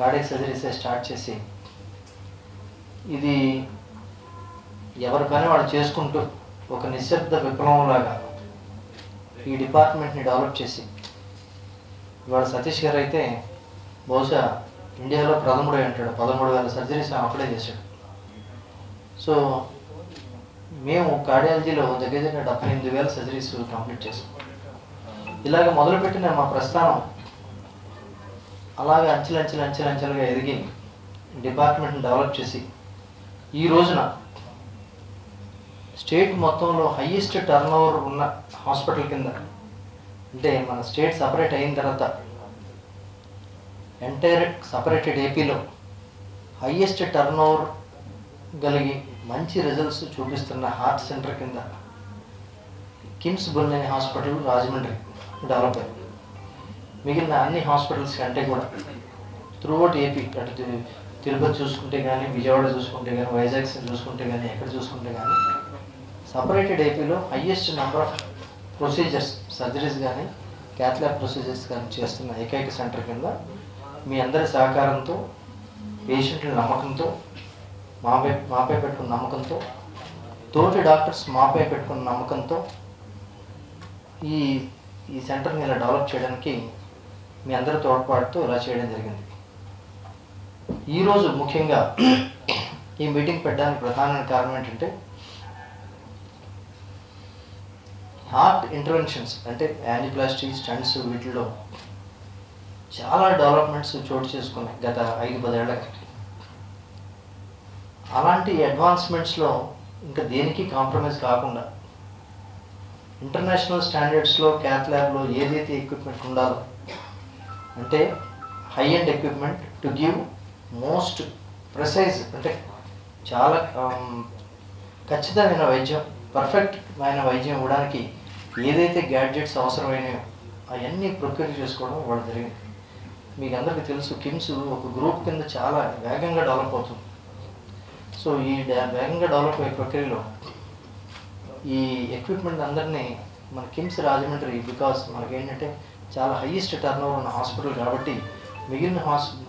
Cardiac సర్జరీసే start చేసి ఇది ఎవరి పని వాళ్ళు చేసుకుంటూ ఒక నిశ్శబ్ద విప్లవంలాగా ఈ డిపార్ట్మెంట్ని డెవలప్ చేసి ఇవాళ సతీష్ గారు అయితే బహుశా ఇండియాలో ప్రథముడే అంటాడు. 13,000 సర్జరీస్ అప్లై చేశాడు. సో మేము కార్డియాలజీలో దగ్గర 78,000 సర్జరీస్ కంప్లీట్ చేసాం. ఇలాగ మొదలుపెట్టిన మా ప్రస్థానం అలాగే అంచెలంచెలుగా ఎదిగి డిపార్ట్మెంట్ని డెవలప్ చేసి ఈ రోజున స్టేట్ మొత్తంలో హయ్యెస్ట్ టర్న్ ఓవర్ ఉన్న హాస్పిటల్ కింద, అంటే మన స్టేట్ సపరేట్ అయిన తర్వాత ఎంటైర్ సపరేటెడ్ ఏపీలో హయ్యెస్ట్ టర్న్ ఓవర్ కలిగి మంచి రిజల్ట్స్ చూపిస్తున్న హార్ట్ సెంటర్ కింద కిమ్స్ బుల్లేని హాస్పిటల్ రాజమండ్రి డెవలప్ అయింది. మిగిలిన అన్ని హాస్పిటల్స్ కంటే కూడా త్రూఅవుట్ ఏపీ, అటు తిరుపతి చూసుకుంటే కానీ, విజయవాడ చూసుకుంటే కానీ, వైజాగ్ చూసుకుంటే కానీ, ఎక్కడ చూసుకుంటే కానీ సపరేటెడ్ ఏపీలో highest number of procedures, surgeries కానీ క్యాథ్లాబ్ ప్రొసీజర్స్ కానీ చేస్తున్న ఏకైక సెంటర్ కింద మీ అందరి సహకారంతో, పేషెంట్ల నమ్మకంతో, మాపై పెట్టుకున్న నమ్మకంతో, తోటి డాక్టర్స్ మాపై పెట్టుకున్న నమ్మకంతో ఈ సెంటర్ని ఇలా డెవలప్ చేయడానికి మీ అందరి తోడ్పాటుతో ఇలా చేయడం జరిగింది. ఈరోజు ముఖ్యంగా ఈ మీటింగ్ పెట్టడానికి ప్రధాన కారణం ఏంటంటే హార్ట్ ఇంటర్వెన్షన్స్ అంటే యాంజియోప్లాస్టీ, స్టంట్స్, వీటిలో చాలా డెవలప్మెంట్స్ చోటు చేసుకున్నాయి గత 5-10 ఏళ్ళకి. అలాంటి అడ్వాన్స్మెంట్స్లో ఇంకా దేనికి కాంప్రమైజ్ కాకుండా ఇంటర్నేషనల్ స్టాండర్డ్స్లో క్యాథ్లాబ్లో ఏదైతే ఎక్విప్మెంట్ ఉండాలో, అంటే high end equipment to give most precise, అంటే చాలా ఖచ్చితమైన వైద్యం, పర్ఫెక్ట్ అయిన వైద్యం ఇవ్వడానికి ఏదైతే గ్యాడ్జెట్స్ అవసరమైనయో అవన్నీ ప్రొక్యూర్ చేసుకోవడం వాళ్ళు జరిగింది. మీకు అందరికీ తెలుసు, కిమ్స్ ఒక గ్రూప్ కింద చాలా వేగంగా డెవలప్ అవుతుంది. సో ఈ వేగంగా డెవలప్ అయ్యే ప్రక్రియలో ఈ ఎక్విప్మెంట్ అందరినీ మన కిమ్స్ రాజమండ్రి, బికాస్ మనకేంటంటే చాలా హయ్యెస్ట్ టర్న్ ఓవర్ ఉన్న హాస్పిటల్ కాబట్టి మిగిలిన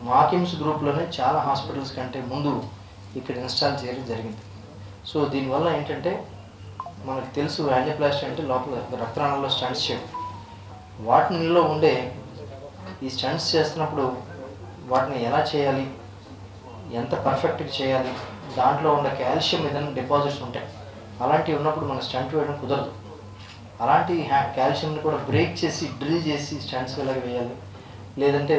మా కిమ్స్ గ్రూప్లోనే చాలా హాస్పిటల్స్ కంటే ముందు ఇక్కడ ఇన్స్టాల్ చేయడం జరిగింది. సో దీనివల్ల ఏంటంటే మనకు తెలుసు, యాంజియోప్లాస్టీ అంటే లోపల రక్తనాళాల్లో స్టంట్స్ చేయడం. వాటిలో ఉండే ఈ స్టంట్స్ చేస్తున్నప్పుడు వాటిని ఎలా చేయాలి, ఎంత పర్ఫెక్ట్గా చేయాలి, దాంట్లో ఉన్న కాల్షియం ఏదైనా డిపాజిట్స్ ఉంటాయి. అలాంటివి ఉన్నప్పుడు మన స్టంట్ వేయడం కుదరదు. అలాంటి కాల్షియంని కూడా బ్రేక్ చేసి డ్రిల్ చేసి స్టంట్స్ ఎలాగ వేయాలి, లేదంటే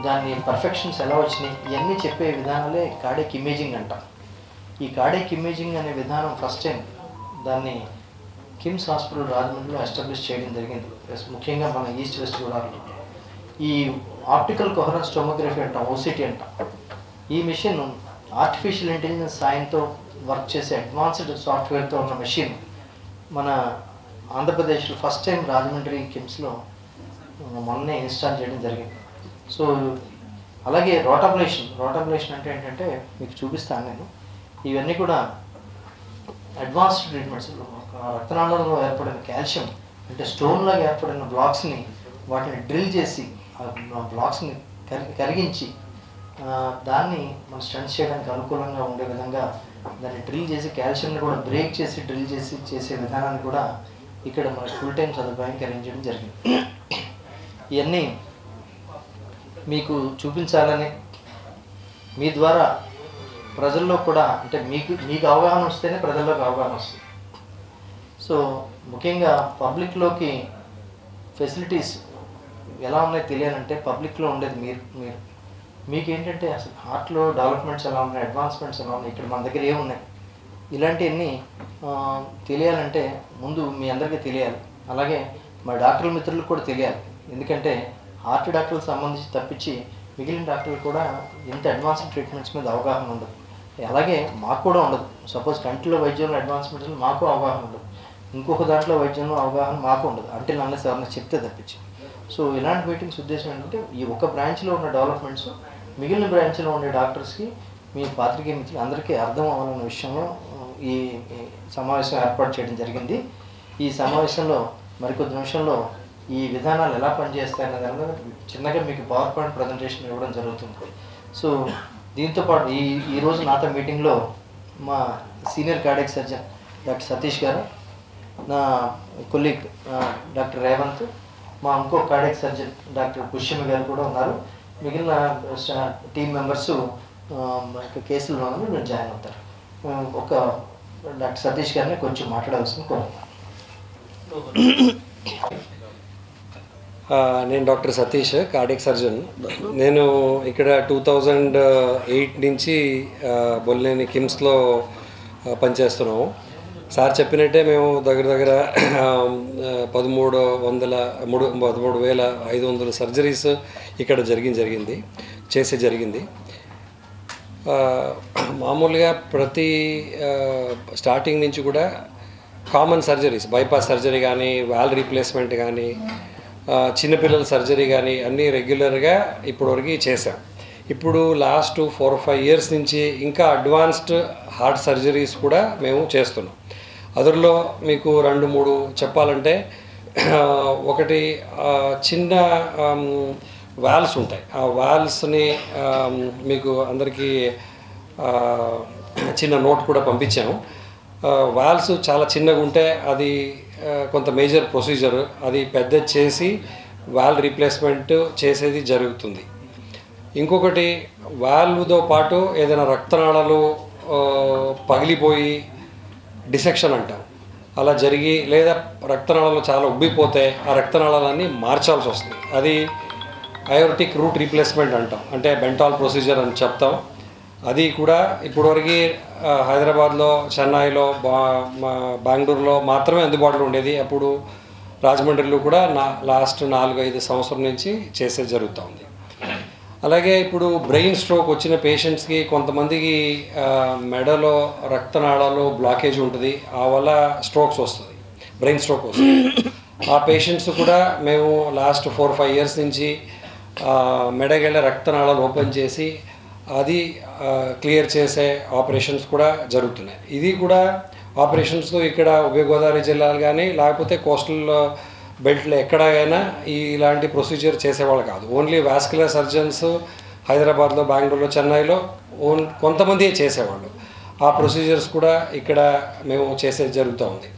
దాన్ని పర్ఫెక్షన్స్ ఎలా వచ్చినాయి, ఇవన్నీ చెప్పే విధానాలే కార్డియాక్ ఇమేజింగ్ అంట. ఈ కార్డియాక్ ఇమేజింగ్ అనే విధానం ఫస్ట్ టైం దాన్ని కిమ్స్ హాస్పిటల్ రాజమండ్రిలో ఎస్టాబ్లిష్ చేయడం జరిగింది. ముఖ్యంగా మన ఈస్ట్ వెస్ట్ గోదావరిలో ఈ ఆప్టికల్ కొహరెన్స్ టోమోగ్రఫీ అంట, ఓసిటీ అంట. ఈ మిషన్ ఆర్టిఫిషియల్ ఇంటెలిజెన్స్ సాయంతో వర్క్ చేసే అడ్వాన్స్డ్ సాఫ్ట్వేర్తో ఉన్న మెషిన్ మన ఆంధ్రప్రదేశ్లో ఫస్ట్ టైం రాజమండ్రి కిమ్స్లో మొన్నే ఇన్స్టాల్ చేయడం జరిగింది. సో అలాగే రోటాబ్లేషన్ అంటే ఏంటంటే మీకు చూపిస్తాను నేను. ఇవన్నీ కూడా అడ్వాన్స్డ్ ట్రీట్మెంట్స్. రక్తనాళాలలో ఏర్పడిన కాల్షియం అంటే స్టోన్లాగా ఏర్పడిన బ్లాక్స్ని వాటిని డ్రిల్ చేసి ఆ బ్లాక్స్ని కరిగించి దాన్ని మనం స్టంట్స్ చేయడానికి అనుకూలంగా ఉండే విధంగా దాన్ని డ్రిల్ చేసి కాల్షియంని కూడా బ్రేక్ చేసి డ్రిల్ చేసి చేసే విధానాన్ని కూడా ఇక్కడ మన ఫుల్ టైం సదుపాయానికి అరేంజ్ చేయడం జరిగింది. ఇవన్నీ మీకు చూపించాలని, మీ ద్వారా ప్రజల్లో కూడా, అంటే మీకు అవగాహన వస్తేనే ప్రజల్లోకి అవగాహన వస్తుంది. సో ముఖ్యంగా పబ్లిక్లోకి ఫెసిలిటీస్ ఎలా ఉన్నాయో తెలియాలంటే పబ్లిక్లో ఉండేది మీకేంటంటే అసలు హార్ట్లో డెవలప్మెంట్స్ ఎలా ఉన్నాయి, అడ్వాన్స్మెంట్స్ ఎలా ఉన్నాయి, ఇక్కడ మన దగ్గర ఏమున్నాయి, ఇలాంటివన్నీ తెలియాలంటే ముందు మీ అందరికీ తెలియాలి. అలాగే మా డాక్టర్ల మిత్రులకు కూడా తెలియాలి. ఎందుకంటే హార్ట్ డాక్టర్లకు సంబంధించి తప్పించి మిగిలిన డాక్టర్లు కూడా ఇంత అడ్వాన్స్డ్ ట్రీట్మెంట్స్ మీద అవగాహన ఉండదు. అలాగే మాకు కూడా ఉండదు. సపోజ్ కంటిలో వైద్యంలో అడ్వాన్స్మెంట్స్ మాకు అవగాహన ఉండదు, ఇంకొక దాంట్లో వైద్యంలో అవగాహన మాకు ఉండదు, అంటే నన్ను ఎవరైనా చెప్తే తప్పించి. సో ఇలాంటి మీటింగ్స్ ఉద్దేశం ఏంటంటే ఈ ఒక బ్రాంచ్లో ఉన్న డెవలప్మెంట్స్ మిగిలిన బ్రాంచ్లో ఉండే డాక్టర్స్కి, మీ పాత్రికేయ మిత్రులు అందరికీ అర్థం అవ్వాలన్న విషయంలో ఈ సమావేశం ఏర్పాటు చేయడం జరిగింది. ఈ సమావేశంలో మరికొద్ది నిమిషంలో ఈ విధానాలు ఎలా పనిచేస్తాయనే దాని మీద చిన్నగా మీకు పవర్ పాయింట్ ప్రజెంటేషన్ ఇవ్వడం జరుగుతుంది. సో దీంతోపాటు ఈరోజు నాతో మీటింగ్లో మా senior cardiac surgeon doctor Satish గారు, నా కొలీగ్ డాక్టర్ రేవంత్, మా ఇంకో కార్డియాక్ సర్జన్ డాక్టర్ పుష్యమి గారు కూడా ఉన్నారు. మిగిలిన టీం మెంబర్స్ కేసులో మీరు జాయిన్ అవుతారు. ఒక డాక్టర్ సతీష్ గారిని కొంచెం మాట్లాడాల్సింది కోరుతున్నాను. నేను డాక్టర్ సతీష్, కార్డియాక్ సర్జన్. నేను ఇక్కడ 2008 నుంచి బొల్లేని కిమ్స్లో పనిచేస్తున్నాము. సార్ చెప్పినట్టే మేము దగ్గర 13,500 సర్జరీస్ ఇక్కడ జరిగింది. మామూలుగా ప్రతి స్టార్టింగ్ నుంచి కూడా కామన్ సర్జరీస్, బైపాస్ సర్జరీ కానీ, వాల్ రీప్లేస్మెంట్ కానీ, చిన్నపిల్లల సర్జరీ కానీ అన్నీ రెగ్యులర్గా ఇప్పటివరకు చేసాం. ఇప్పుడు లాస్ట్ 4-5 ఇయర్స్ నుంచి ఇంకా అడ్వాన్స్డ్ హార్ట్ సర్జరీస్ కూడా మేము చేస్తున్నాం. అందులో మీకు 2-3 చెప్పాలంటే, ఒకటి చిన్న వాల్స్ ఉంటాయి. ఆ వాల్స్ని మీకు అందరికీ చిన్న నోట్ కూడా పంపించాము. వాల్స్ చాలా చిన్నగా ఉంటే అది కొంత మేజర్ ప్రొసీజర్, అది పెద్ద చేసి వాల్ రీప్లేస్మెంట్ చేసేది జరుగుతుంది. ఇంకొకటి వాల్వ్తో పాటు ఏదైనా రక్తనాళాలు పగిలిపోయి డిసెక్షన్ అంటాం, అలా జరిగి లేదా రక్తనాళాలు చాలా ఉబ్బిపోతే ఆ రక్తనాళాలన్నీ మార్చాల్సి వస్తుంది. అది అయోర్టిక్ రూట్ రీప్లేస్మెంట్ అంటాం, అంటే బెంటాల్ ప్రొసీజర్ అని చెప్తాం. అది కూడా ఇప్పటివరకు హైదరాబాద్లో, చెన్నైలో, బెంగళూరులో మాత్రమే అందుబాటులో ఉండేది. అప్పుడు రాజమండ్రిలో కూడా లాస్ట్ 4-5 సంవత్సరం నుంచి చేసేది జరుగుతుంది. అలాగే ఇప్పుడు బ్రెయిన్ స్ట్రోక్ వచ్చిన పేషెంట్స్కి కొంతమందికి మెడలో రక్తనాళాలు బ్లాకేజ్ ఉంటుంది, ఆ వల్ల స్ట్రోక్స్ వస్తుంది, బ్రెయిన్ స్ట్రోక్ వస్తుంది. ఆ పేషెంట్స్ కూడా మేము లాస్ట్ 4-5 ఇయర్స్ నుంచి మెడగెళ్ళ రక్తనాళాలు ఓపెన్ చేసి అది క్లియర్ చేసే ఆపరేషన్స్ కూడా జరుగుతున్నాయి. ఇది కూడా ఆపరేషన్స్ ఇక్కడ ఉభయ గోదావరి జిల్లాలు కానీ లేకపోతే కోస్టల్ బెల్ట్లో ఎక్కడైనా ఇలాంటి ప్రొసీజర్ చేసేవాళ్ళు కాదు. ఓన్లీ వాస్కులర్ సర్జన్స్ హైదరాబాద్లో, బెంగళూరులో, చెన్నైలో కొంతమంది చేసేవాళ్ళు. ఆ ప్రొసీజర్స్ కూడా ఇక్కడ మేము చేసేది జరుగుతూ ఉంది.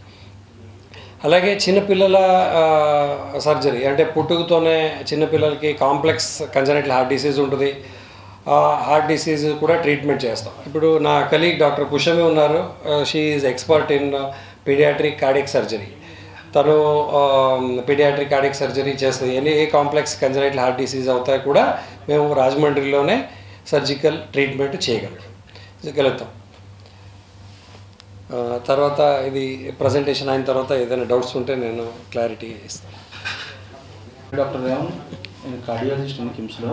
అలాగే చిన్నపిల్లల సర్జరీ, అంటే పుట్టుకతోనే చిన్నపిల్లలకి కాంప్లెక్స్ కంజనైటల్ హార్ట్ డిసీజ్ ఉంటుంది. హార్ట్ డిసీజ్ కూడా ట్రీట్మెంట్ చేస్తాం. ఇప్పుడు నా కలీగ్ డాక్టర్ పుష్యమి ఉన్నారు, she is expert in paediatric cardiac surgery. తను పీడియాట్రిక్ కార్డియాక్ సర్జరీ చేస్తుంది. ఏ కాంప్లెక్స్ కంజనైటల్ హార్ట్ డిసీజ్ అవుతాయి కూడా మేము రాజమండ్రిలోనే సర్జికల్ ట్రీట్మెంట్ చేయగలుగుతాం. తర్వాత ఇది ప్రజెంటేషన్ అయిన తర్వాత ఏదైనా డౌట్స్ ఉంటే నేను క్లారిటీ ఇస్తాను. డాక్టర్ రేవన్, నేను కార్డియాలజిస్ట్ ఉన్న కిమ్స్లో.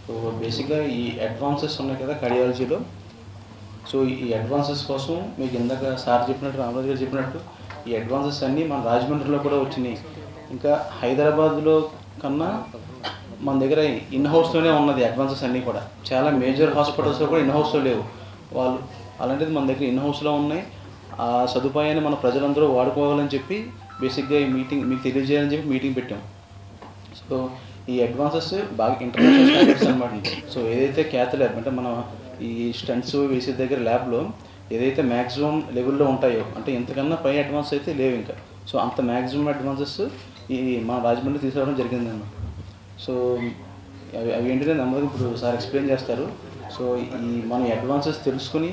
సో బేసిక్గా ఈ అడ్వాన్సెస్ ఉన్నాయి కదా కార్డియాలజీలో, సో ఈ అడ్వాన్సెస్ కోసం మీకు ఇందాక సార్ చెప్పినట్టు, రామరాజు గారు చెప్పినట్టు, ఈ అడ్వాన్సెస్ అన్నీ మన రాజమండ్రిలో కూడా వచ్చినాయి. ఇంకా హైదరాబాద్లో కన్నా మన దగ్గర ఇన్ హౌస్లోనే ఉన్నది అడ్వాన్సెస్ అన్నీ కూడా. చాలా మేజర్ హాస్పిటల్స్లో కూడా ఇన్ హౌస్లో లేవు వాళ్ళు, అలాంటిది మన దగ్గర ఇన్ హౌస్లో ఉన్నాయి. ఆ సదుపాయాన్ని మన ప్రజలందరూ వాడుకోవాలని చెప్పి బేసిక్గా ఈ మీటింగ్ మీకు తెలియజేయాలని చెప్పి మీటింగ్ పెట్టాం. సో ఈ అడ్వాన్సెస్ బాగా ఇంటర్నేషనల్ స్టాండర్డ్స్ అనమాట. సో ఏదైతే క్యాత్ ల్యాబ్ అంటే మనం ఈ స్టంట్స్ వేసే దగ్గర ల్యాబ్లో ఏదైతే మ్యాక్సిమం లెవెల్లో ఉంటాయో, అంటే ఇంతకన్నా పై అడ్వాన్స్ అయితే లేవు ఇంకా. సో అంత మ్యాక్సిమం అడ్వాన్సెస్ ఈ మన రాజమండ్రి తీసుకురావడం జరిగిందన్నమాట. సో అవి ఏంటంటే నెమ్మదిగా ఇప్పుడు సార్ ఎక్స్ప్లెయిన్ చేస్తారు. సో ఈ మన అడ్వాన్సెస్ తెలుసుకుని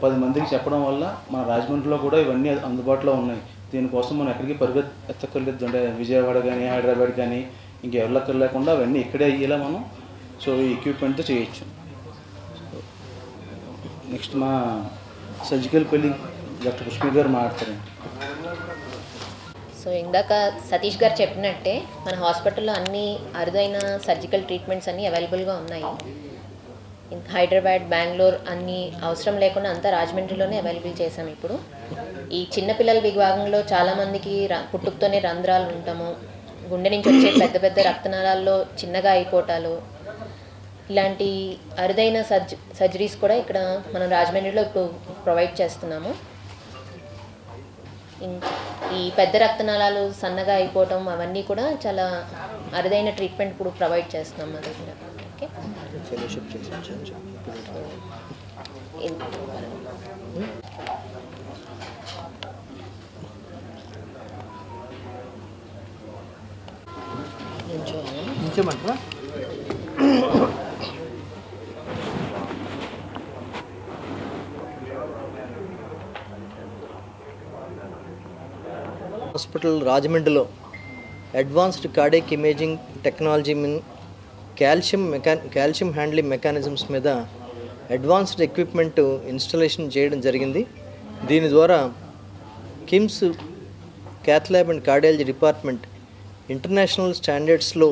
10 మందికి చెప్పడం వల్ల మన రాజమండ్రిలో కూడా ఇవన్నీ అందుబాటులో ఉన్నాయి. దీనికోసం మనం ఎక్కడికి పరిగెత్తక్కర్లేదు, అంటే విజయవాడ కానీ, హైదరాబాద్ కానీ ఇంకెవరికర్ లేకుండా అవన్నీ ఇక్కడే అయ్యేలా మనం సో ఈ ఎక్విప్మెంట్తో చేయొచ్చు. నెక్స్ట్ మా సర్జికల్ కొలీగ్ డాక్టర్ పుష్మి గారు మాట్లాడతారు. సో ఇందాక సతీష్ గారు చెప్పినట్టే మన హాస్పిటల్లో అన్ని అరుదైన సర్జికల్ ట్రీట్మెంట్స్ అన్నీ అవైలబుల్గా ఉన్నాయి. హైదరాబాద్, బెంగళూరు అన్నీ అవసరం లేకుండా అంతా రాజమండ్రిలోనే అవైలబుల్ చేసాం. ఇప్పుడు ఈ చిన్నపిల్లల విభాగంలో చాలామందికి పుట్టుకతోనే రంధ్రాలు ఉంటాము, గుండె నుంచి వచ్చే పెద్ద పెద్ద రక్తనాళాల్లో చిన్నగా అయిపోవటాలు, ఇలాంటి అరుదైన సర్జరీస్ కూడా ఇక్కడ మనం రాజమండ్రిలో ఇప్పుడు ప్రొవైడ్ చేస్తున్నాము. ఈ పెద్ద రక్తనాళాలు సన్నగా అయిపోవటం అవన్నీ కూడా చాలా అరుదైన ట్రీట్మెంట్ ఇప్పుడు ప్రొవైడ్ చేస్తున్నాం మా దగ్గర. ఓకే. ఓకే ఫెలోషిప్ చేసి నుంచోమంటారా? హాస్పిటల్ రాజమండ్రిలో advanced cardiac imaging technology calcium handling mechanisms మీద అడ్వాన్స్డ్ ఎక్విప్మెంట్ ఇన్స్టాలేషన్ చేయడం జరిగింది. దీని ద్వారా KIMS cath lab and cardiology department international స్టాండర్డ్స్లో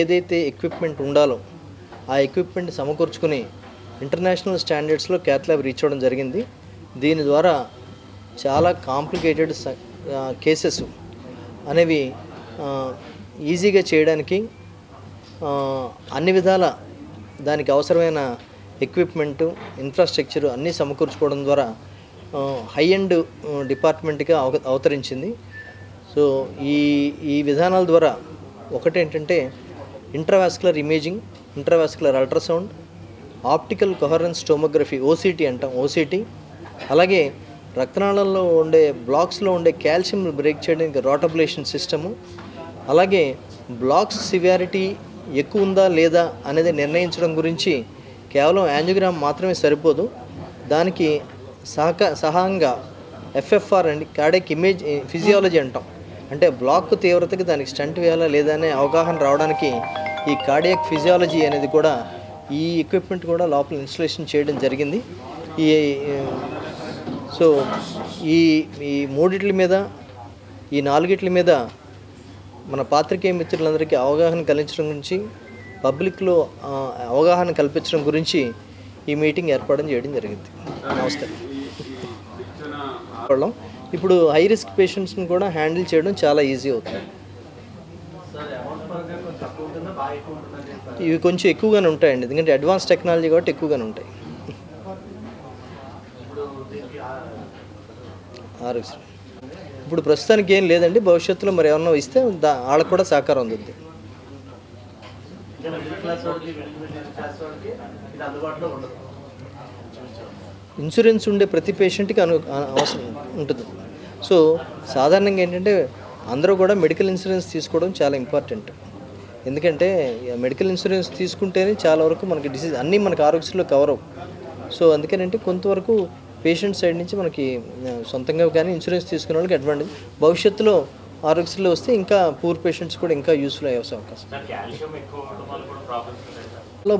ఏదైతే ఎక్విప్మెంట్ ఉండాలో ఆ ఎక్విప్మెంట్ సమకూర్చుకుని ఇంటర్నేషనల్ స్టాండర్డ్స్లో క్యాత్ ల్యాబ్ రీచ్ అవ్వడం జరిగింది. దీని ద్వారా చాలా కాంప్లికేటెడ్ కేసెస్ అనేవి ఈజీగా చేయడానికి అన్ని విధాల దానికి అవసరమైన ఎక్విప్మెంటు ఇన్ఫ్రాస్ట్రక్చరు అన్నీ సమకూర్చుకోవడం ద్వారా హై ఎండ్ డిపార్ట్మెంట్గా అవతరించింది. సో ఈ విధానాల ద్వారా ఒకటేంటంటే intravascular imaging, intravascular ultrasound, optical coherence tomography OCT అంటాం, ఓసిటీ, అలాగే రక్తనాళాల్లో ఉండే బ్లాక్స్లో ఉండే కాల్షియం బ్రేక్ చేయడానికి రోటబ్లేషన్ సిస్టము, అలాగే బ్లాక్స్ సివియారిటీ ఎక్కువ ఉందా లేదా అనేది నిర్ణయించడం గురించి కేవలం యాంజియోగ్రామ్ మాత్రమే సరిపోదు, దానికి సహాయంగా ఎఫ్ఎఫ్ఆర్ అండి కార్డియాక్ ఇమేజ్ ఫిజియాలజీ అంటాం, అంటే బ్లాక్ తీవ్రతకి దానికి స్టంట్ వేయాలా లేదా అనే అవగాహన రావడానికి ఈ కార్డియాక్ ఫిజియాలజీ అనేది కూడా ఈ ఎక్విప్మెంట్ కూడా లోపల ఇన్స్టలేషన్ చేయడం జరిగింది. సో ఈ మూడిట్ల మీద ఈ నాలుగిట్ల మీద మన పాత్రికేయ మిత్రులందరికీ అవగాహన కలిగించడం గురించి, పబ్లిక్లో అవగాహన కల్పించడం గురించి ఈ మీటింగ్ ఏర్పాటు చేయడం జరిగింది. నమస్కారం. ఇప్పుడు హై రిస్క్ పేషెంట్స్ని కూడా హ్యాండిల్ చేయడం చాలా ఈజీ అవుతుంది. ఇవి కొంచెం ఎక్కువగానే ఉంటాయండి, ఎందుకంటే అడ్వాన్స్ టెక్నాలజీ కాబట్టి ఎక్కువగానే ఉంటాయి. ఇప్పుడు ప్రస్తుతానికి ఏం లేదండి, భవిష్యత్తులో మరి ఏమన్నా ఇస్తే వాళ్ళకు కూడా సహకారం అందుతుంది. ఇన్సూరెన్స్ ఉండే ప్రతి పేషెంట్కి అవసరం ఉంటుంది. సో సాధారణంగా ఏంటంటే అందరూ కూడా మెడికల్ ఇన్సూరెన్స్ తీసుకోవడం చాలా ఇంపార్టెంట్. ఎందుకంటే మెడికల్ ఇన్సూరెన్స్ తీసుకుంటేనే చాలా వరకు మనకి డిసీజ్ అన్నీ మనకి ఆరోగ్యశ్రీలో కవర్ అవ్వు. సో అందుకనంటే కొంతవరకు పేషెంట్ సైడ్ నుంచి మనకి సొంతంగా కానీ ఇన్సూరెన్స్ తీసుకునే వాళ్ళకి అడ్వాంటేజ్. భవిష్యత్తులో ఆరోగ్యశ్రీలో వస్తే ఇంకా పూర్ పేషెంట్స్ కూడా ఇంకా యూస్ఫుల్ అయ్యే అవకాశం.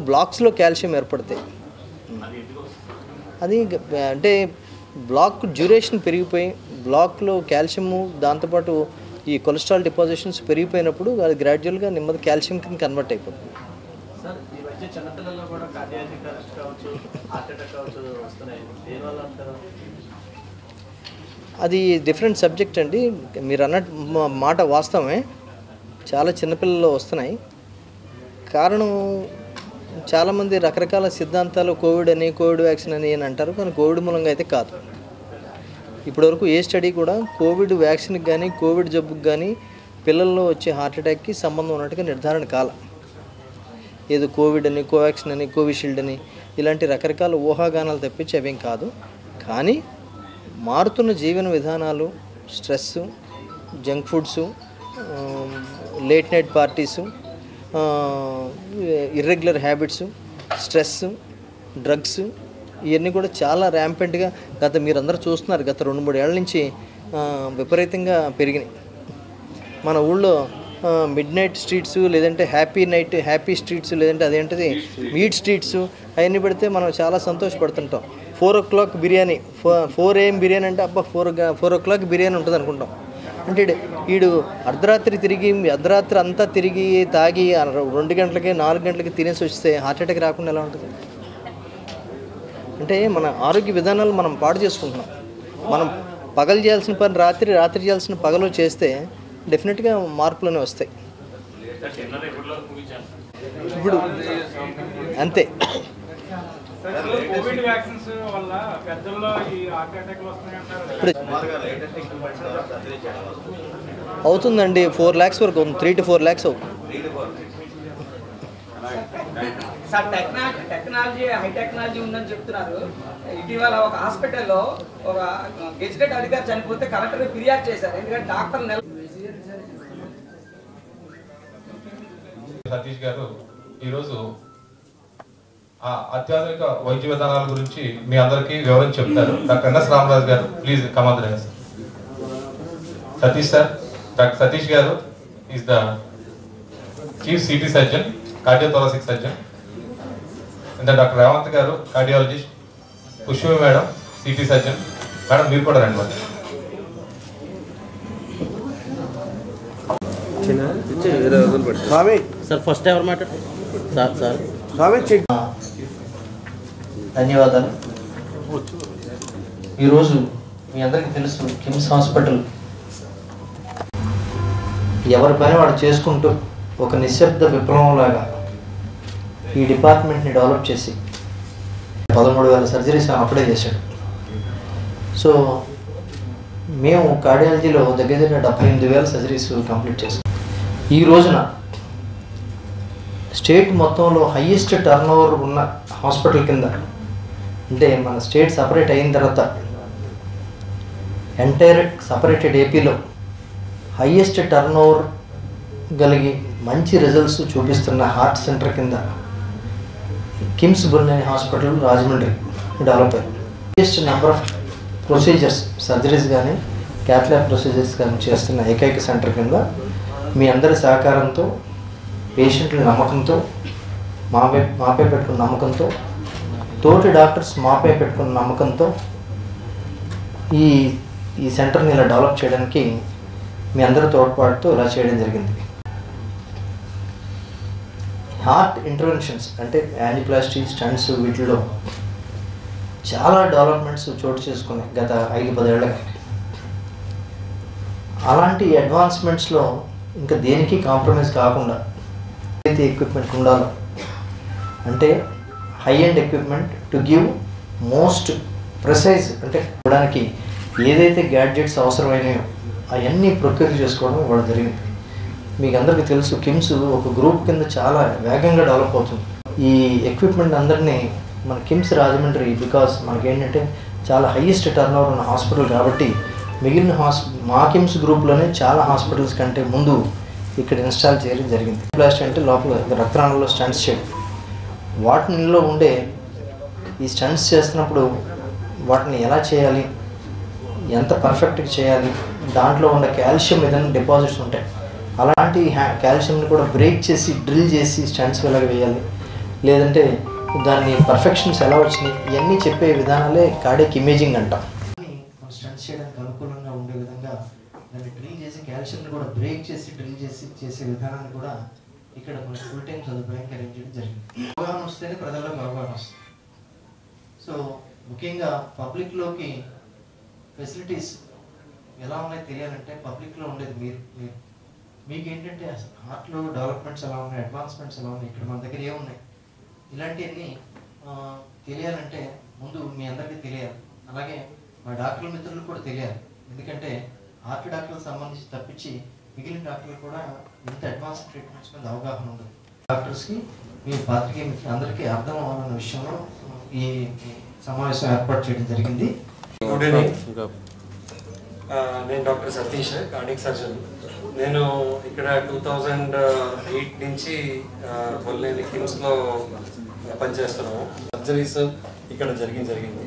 బ్లాక్స్లో కాల్షియం ఏర్పడతాయి. అది అంటే బ్లాక్ డ్యూరేషన్ పెరిగిపోయి బ్లాక్లో కాల్షియము దాంతోపాటు ఈ కొలెస్ట్రాల్ డిపాజిషన్స్ పెరిగిపోయినప్పుడు అది గ్రాడ్యువల్గా నెమ్మది కాల్షియం కింద కన్వర్ట్ అయిపోతుంది. అది డిఫరెంట్ సబ్జెక్ట్ అండి. మీరు అన్న మాట వాస్తవమే, చాలా చిన్నపిల్లల్లో వస్తున్నాయి. కారణం చాలామంది రకరకాల సిద్ధాంతాలు కోవిడ్ అని కోవిడ్ వ్యాక్సిన్ అని అంటారు, కానీ కోవిడ్ మూలంగా అయితే కాదు. ఇప్పటివరకు ఏ స్టడీ కూడా కోవిడ్ వ్యాక్సిన్కి కానీ కోవిడ్ జబ్బుకి కానీ పిల్లల్లో వచ్చే హార్ట్ అటాక్కి సంబంధం ఉన్నట్టుగా నిర్ధారణ కాల. ఏదో కోవిడ్ అని కోవాక్సిన్ అని కోవిషీల్డ్ అని ఇలాంటి రకరకాల ఊహాగానాలు తప్పించి అవేం కాదు. కానీ మారుతున్న జీవన విధానాలు, stress, junk foods, late night parties, irregular habits, stress, drugs ఇవన్నీ కూడా చాలా ర్యాంపెంట్గా మీరందరూ చూస్తున్నారు, గత 2-3 ఏళ్ళ నుంచి విపరీతంగా పెరిగినాయి. మన ఊళ్ళో మిడ్ నైట్ స్ట్రీట్స్, లేదంటే హ్యాపీ స్ట్రీట్స్, లేదంటే అదేంటిది మీట్ స్ట్రీట్స్ అవన్నీ పెడితే మనం చాలా సంతోషపడుతుంటాం. 4 o'clock బిర్యానీ, 4 AM బిర్యానీ అంటే అబ్బా 4 o'clock బిర్యానీ ఉంటుంది అనుకుంటాం. అంటే వీడు అర్ధరాత్రి అంతా తిరిగి తాగి 2 గంటలకి 4 గంటలకి తినేసి వస్తే హార్ట్ అటాక్ రాకుండా ఎలా ఉంటుంది? అంటే మన ఆరోగ్య విధానాలు మనం పాడు చేసుకుంటున్నాం. మనం పగలు చేయాల్సిన పని రాత్రి చేయాల్సిన పగలు చేస్తే డెఫినెట్గా మార్పులోనే వస్తాయి. ఇప్పుడు అంతే. అవుతుందండి, 4 lakhs వరకు అవుతుంది, 3 to 4 lakhs అవుతుంది. సార్ టెక్నాలజీ హై టెక్నాలజీ ఉందని చెప్తున్నారు. ఇటీవల ఒక హాస్పిటల్లో ఒక గెజిటెడ్ అధికారి చనిపోతే కలెక్టర్ ఫిర్యాదు చేశారు. ఎందుకంటే డాక్టర్ సతీష్ గారు ఈరోజు అత్యాధునిక వైద్య విధానాల గురించి మీ అందరికీ వివరించి చెప్తారు. Doctor NS Ramaraju garu, please command sir. Satish sir, doctor Satish garu is the chief CT surgeon, cardiothoracic surgeon. And doctor Revanth garu cardiologist, Pushpami madam CT surgeon. Madam మీరు కూడా రండి. మరి సార్ ఫస్ట్ ఎవరు మాట్లాడారు సార్? ధన్యవాదాలు. ఈరోజు మీ అందరికీ తెలుసు, కిమ్స్ హాస్పిటల్ ఎవరి పని వాడు చేసుకుంటూ ఒక నిశ్శబ్ద విప్లవంలాగా ఈ డిపార్ట్మెంట్ని డెవలప్ చేసి 13,000 సర్జరీస్ అప్పుడే చేశాడు. సో మేము కార్డియాలజీలో దగ్గర 78,000 సర్జరీస్ కంప్లీట్ చేసాం. ఈ రోజున స్టేట్ మొత్తంలో హయ్యెస్ట్ టర్న్ ఓవర్ ఉన్న హాస్పిటల్ కింద, అంటే మన స్టేట్ సపరేట్ అయిన తర్వాత ఎంటైర్ సపరేటెడ్ ఏపీలో హయ్యెస్ట్ టర్న్ ఓవర్ కలిగి మంచి రిజల్ట్స్ చూపిస్తున్న హార్ట్ సెంటర్ కింద కిమ్స్ బుల్లేని హాస్పిటల్ రాజమండ్రి డెవలప్ అయింది. Highest number of procedures, surgeries కానీ క్యాథ్లాబ్ ప్రొసీజర్స్ కానీ చేస్తున్న ఏకైక సెంటర్ కింద మీ అందరి సహకారంతో, పేషెంట్ల నమ్మకంతో, మాపై పెట్టుకున్న నమ్మకంతో, తోటి డాక్టర్స్ మాపై పెట్టుకున్న నమ్మకంతో ఈ సెంటర్ని ఇలా డెవలప్ చేయడానికి మీ అందరి తోడ్పాటుతో ఇలా చేయడం జరిగింది. హార్ట్ ఇంటర్వెన్షన్స్ అంటే యాంజియోప్లాస్టీ, స్టంట్స్, వీటిలో చాలా డెవలప్మెంట్స్ చోటు చేసుకున్నాయి గత 5-10 ఏళ్ళకి. అలాంటి అడ్వాన్స్మెంట్స్లో ఇంకా దేనికి కాంప్రమైజ్ కాకుండా ఏదైతే ఎక్విప్మెంట్ ఉండాలో, అంటే high end equipment to give most precise, అంటే ఇవ్వడానికి ఏదైతే గ్యాడ్జెట్స్ అవసరమైనాయో అవన్నీ ప్రొక్యూర్ చేసుకోవడం ఇవ్వడం జరిగింది. మీకు అందరికీ తెలుసు, కిమ్స్ ఒక గ్రూప్ కింద చాలా వేగంగా డెవలప్ అవుతుంది. ఈ ఎక్విప్మెంట్ అందరినీ మన కిమ్స్ రాజమండ్రి, బికాస్ మనకేంటంటే చాలా హయ్యెస్ట్ టర్న్ ఓవర్ ఉన్న హాస్పిటల్ కాబట్టి మిగిలిన మా కిమ్స్ గ్రూప్లోనే చాలా హాస్పిటల్స్ కంటే ముందు ఇక్కడ ఇన్స్టాల్ చేయడం జరిగింది. ప్లాస్ట్ అంటే లోపల రక్తనాళాల్లో స్టంట్స్ చేయడం, వాటిలో ఉండే ఈ స్టంట్స్ చేస్తున్నప్పుడు వాటిని ఎలా చేయాలి, ఎంత పర్ఫెక్ట్గా చేయాలి, దాంట్లో ఉండే కాల్షియం ఏదైనా డిపాజిట్స్ ఉంటాయి, అలాంటి కాల్షియంని కూడా బ్రేక్ చేసి డ్రిల్ చేసి స్టంట్స్ ఎలాగ వేయాలి, లేదంటే దాన్ని పర్ఫెక్షన్స్ ఎలా వచ్చినాయి, ఇవన్నీ చెప్పే విధానాలే కార్డియాక్ ఇమేజింగ్ అంటాం. స్టంట్స్ చేయడానికి అనుకూలంగా ఉండే విధంగా దాన్ని డ్రిల్ చేసి కాల్షియంని కూడా బ్రేక్ చేసి డ్రిల్ చేసి చేసే విధానాన్ని కూడా ఇక్కడ మనకి ఫుల్ టైం సదుపాయం కలిగించడం జరిగింది. అవగాహన వస్తేనే ప్రజలకు అవగాహన వస్తుంది. సో ముఖ్యంగా పబ్లిక్లోకి ఫెసిలిటీస్ ఎలా ఉన్నాయో తెలియాలంటే పబ్లిక్లో ఉండేది మీకు ఏంటంటే హార్ట్లో డెవలప్మెంట్స్ ఎలా ఉన్నాయి, అడ్వాన్స్మెంట్స్ ఎలా ఉన్నాయి, ఇక్కడ మన దగ్గర ఏమున్నాయి, ఇలాంటివన్నీ తెలియాలంటే ముందు మీ అందరికీ తెలియాలి. అలాగే మా డాక్టర్ల మిత్రులకు కూడా తెలియాలి. ఎందుకంటే హార్ట్ డాక్టర్లకు సంబంధించి తప్పించి మిగిలిన డాక్టర్లు కూడా ఇంత అడ్వాన్స్ ట్రీట్మెంట్స్ మీద అవగాహన ఉండదు. డాక్టర్స్కి మీ పాత్రికేయ అందరికీ అర్థం అవ్వాలన్న విషయంలో ఈ సమావేశం ఏర్పాటు చేయడం జరిగింది. నేను డాక్టర్ సతీష్, కార్డియాక్ సర్జన్. నేను ఇక్కడ 2008 నుంచి బొల్లేని కిమ్స్లో పనిచేస్తున్నాము. సర్జరీస్ ఇక్కడ జరిగింది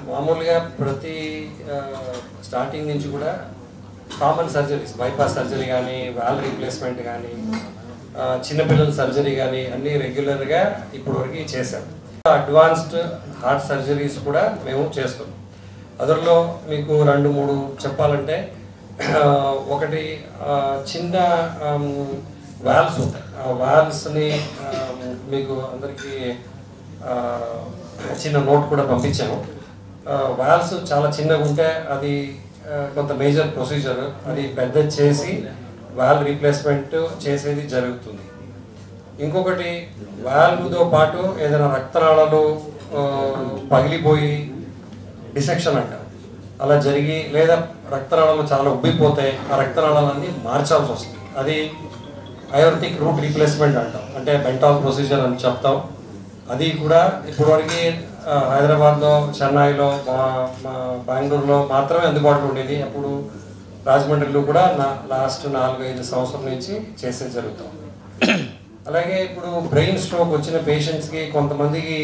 మామూలుగా ప్రతి స్టార్టింగ్ నుంచి కూడా కామన్ సర్జరీస్, బైపాస్ సర్జరీ కానీ, వాల్వ్ రీప్లేస్మెంట్ కానీ, చిన్నపిల్లల సర్జరీ కానీ అన్నీ రెగ్యులర్గా ఇప్పటివరకు చేశాం. అడ్వాన్స్డ్ హార్ట్ సర్జరీస్ కూడా మేము చేస్తున్నాం. అందులో మీకు 2-3 చెప్పాలంటే, ఒకటి చిన్న వాల్వ్స్ ఉంటాయి. ఆ వాల్వ్స్ని మీకు అందరికీ చిన్న నోట్ కూడా పంపించాము. వాల్వ్స్ చాలా చిన్నగా ఉంటే అది కొంత మేజర్ ప్రొసీజర్, అది పెద్ద చేసి వాల్వ్ రీప్లేస్మెంట్ చేసేది జరుగుతుంది. ఇంకొకటి వాల్వ్తో పాటు ఏదైనా రక్తనాళాలు పగిలిపోయి డిసెక్షన్ అంటారు, అలా జరిగి, లేదా రక్తనాళాలు చాలా ఉబ్బిపోతాయి, ఆ రక్తనాళాలన్నీ మార్చాల్సి వస్తుంది. అది అయోర్టిక్ రూట్ రీప్లేస్మెంట్ అంటాం, అంటే బెంటాల్ ప్రొసీజర్ అని చెప్తాం. అది కూడా ఇప్పటివరకు హైదరాబాద్లో, చెన్నైలో, బెంగళూరులో మాత్రమే అందుబాటులో ఉండేది. అప్పుడు రాజమండ్రిలో కూడా లాస్ట్ 4-5 సంవత్సరం నుంచి చేసే జరుగుతాం. అలాగే ఇప్పుడు బ్రెయిన్ స్ట్రోక్ వచ్చిన పేషెంట్స్కి కొంతమందికి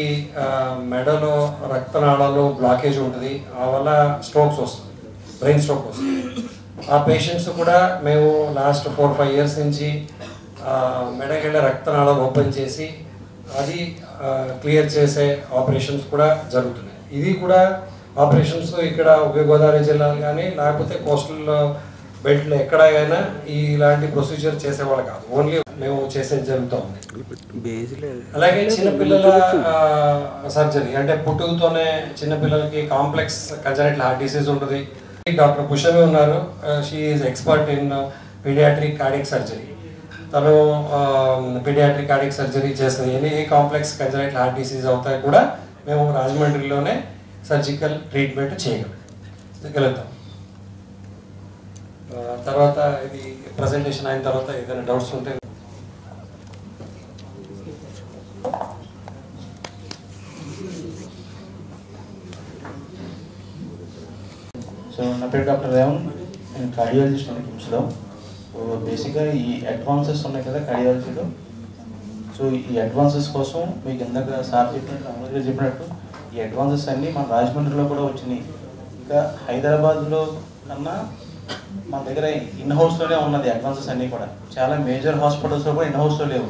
మెడలో రక్తనాళాల్లో బ్లాకేజ్ ఉంటుంది, ఆ వల్ల స్ట్రోక్స్ వస్తుంది, బ్రెయిన్ స్ట్రోక్ వస్తుంది. ఆ పేషెంట్స్ కూడా మేము లాస్ట్ 4-5 ఇయర్స్ నుంచి మెడకెళ్ళే రక్తనాళాలు ఓపెన్ చేసి అది క్లియర్ చేసే ఆపరేషన్స్ కూడా జరుగుతున్నాయి. ఇది కూడా ఆపరేషన్స్ ఇక్కడ ఉభయ గోదావరి జిల్లాలు కానీ లేకపోతే కోస్టల్ బెల్ట్లో ఎక్కడైనా ఇలాంటి ప్రొసీజర్ చేసేవాళ్ళు కాదు, ఓన్లీ మేము చేసేది జరుగుతూ ఉంది. అలాగే చిన్నపిల్లల సర్జరీ అంటే పుట్టుకతోనే చిన్నపిల్లలకి కాంప్లెక్స్ కంజనైటల్ హార్ట్ డిసీజ్ ఉంటుంది. డాక్టర్ పుషమి ఉన్నారు, she is expert in paediatric cardiac surgery. తను పీడియాట్రిక్ కార్డియక్ సర్జరీ చేస్తుంది. ఏ కాంప్లెక్స్ కంజనైటల్ హార్ట్ డిసీజ్ అవుతాయి కూడా మేము రాజమండ్రిలోనే సర్జికల్ ట్రీట్మెంట్ చేయగలుగుతాం. తర్వాత ఇది ప్రజెంటేషన్ అయిన తర్వాత ఏదైనా డౌట్స్ ఉంటే సో నా పేరు డాక్టర్ రేవన్, నేను కార్డియాలజిస్ట్ అని కిమ్స్లో. సో బేసిక్గా ఈ అడ్వాన్సెస్ ఉన్నాయి కదా కార్డియాలజీలో, సో ఈ అడ్వాన్సెస్ కోసం మీకు ఇందాక సార్ చెప్పినట్టు, అమర్ గారు చెప్పినట్టు ఈ అడ్వాన్సెస్ అన్నీ మన రాజమండ్రిలో కూడా వచ్చినాయి. ఇంకా హైదరాబాద్లో కన్నా మన దగ్గర ఇన్ హౌస్లోనే ఉన్నది అడ్వాన్సెస్ అన్నీ కూడా. చాలా మేజర్ హాస్పిటల్స్లో కూడా ఇన్ హౌస్లో లేవు